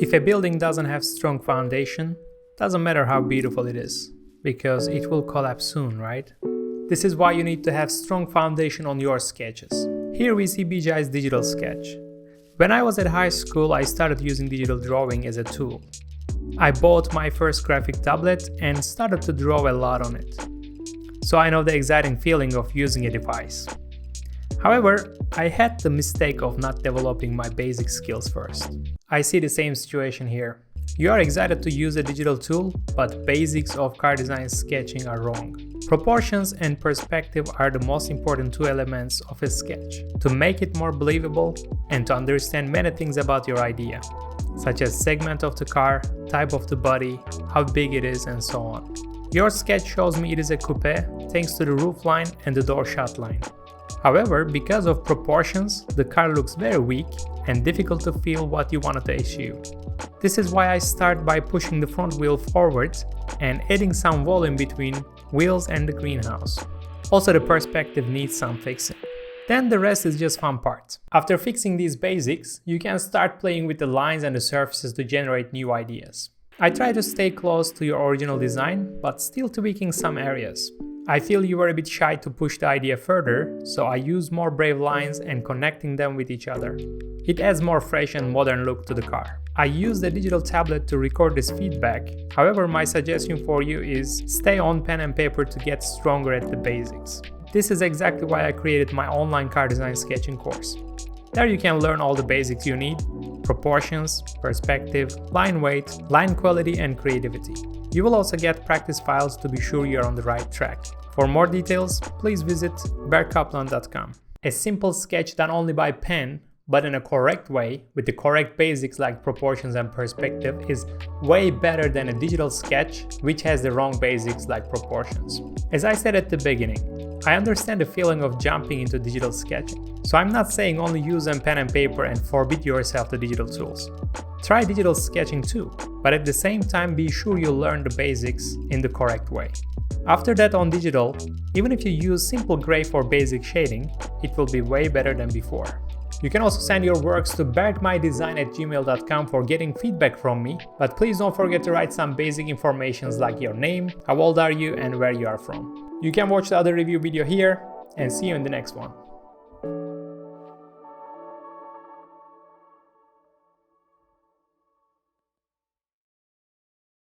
If a building doesn't have strong foundation, doesn't matter how beautiful it is, because it will collapse soon, right? This is why you need to have strong foundation on your sketches. Here we see Bijay's digital sketch. When I was at high school, I started using digital drawing as a tool. I bought my first graphic tablet and started to draw a lot on it. So I know the exciting feeling of using a device. However, I had the mistake of not developing my basic skills first. I see the same situation here. You are excited to use a digital tool, but basics of car design sketching are wrong. Proportions and perspective are the most important two elements of a sketch to make it more believable and to understand many things about your idea, such as segment of the car, type of the body, how big it is, and so on. Your sketch shows me it is a coupe thanks to the roof line and the door shut line. However, because of proportions, the car looks very weak and difficult to feel what you wanted to achieve. This is why I start by pushing the front wheel forward and adding some volume between wheels and the greenhouse. Also, the perspective needs some fixing. Then the rest is just fun part. After fixing these basics, you can start playing with the lines and the surfaces to generate new ideas. I try to stay close to your original design, but still tweaking some areas. I feel you were a bit shy to push the idea further, so I use more brave lines and connecting them with each other. It adds more fresh and modern look to the car. I use the digital tablet to record this feedback. However, my suggestion for you is stay on pen and paper to get stronger at the basics. This is exactly why I created my online car design sketching course. There you can learn all the basics you need: proportions, perspective, line weight, line quality, and creativity. You will also get practice files to be sure you're on the right track. For more details, please visit berkkaplan.com. A simple sketch done only by pen, but in a correct way, with the correct basics like proportions and perspective, is way better than a digital sketch which has the wrong basics like proportions. As I said at the beginning, I understand the feeling of jumping into digital sketching. So I'm not saying only use a pen and paper and forbid yourself the digital tools. Try digital sketching too, but at the same time be sure you learn the basics in the correct way. After that, on digital, even if you use simple gray for basic shading, it will be way better than before. You can also send your works to berkmydesign@gmail.com for getting feedback from me, but please don't forget to write some basic informations like your name, how old are you, and where you are from. You can watch the other review video here, and see you in the next one.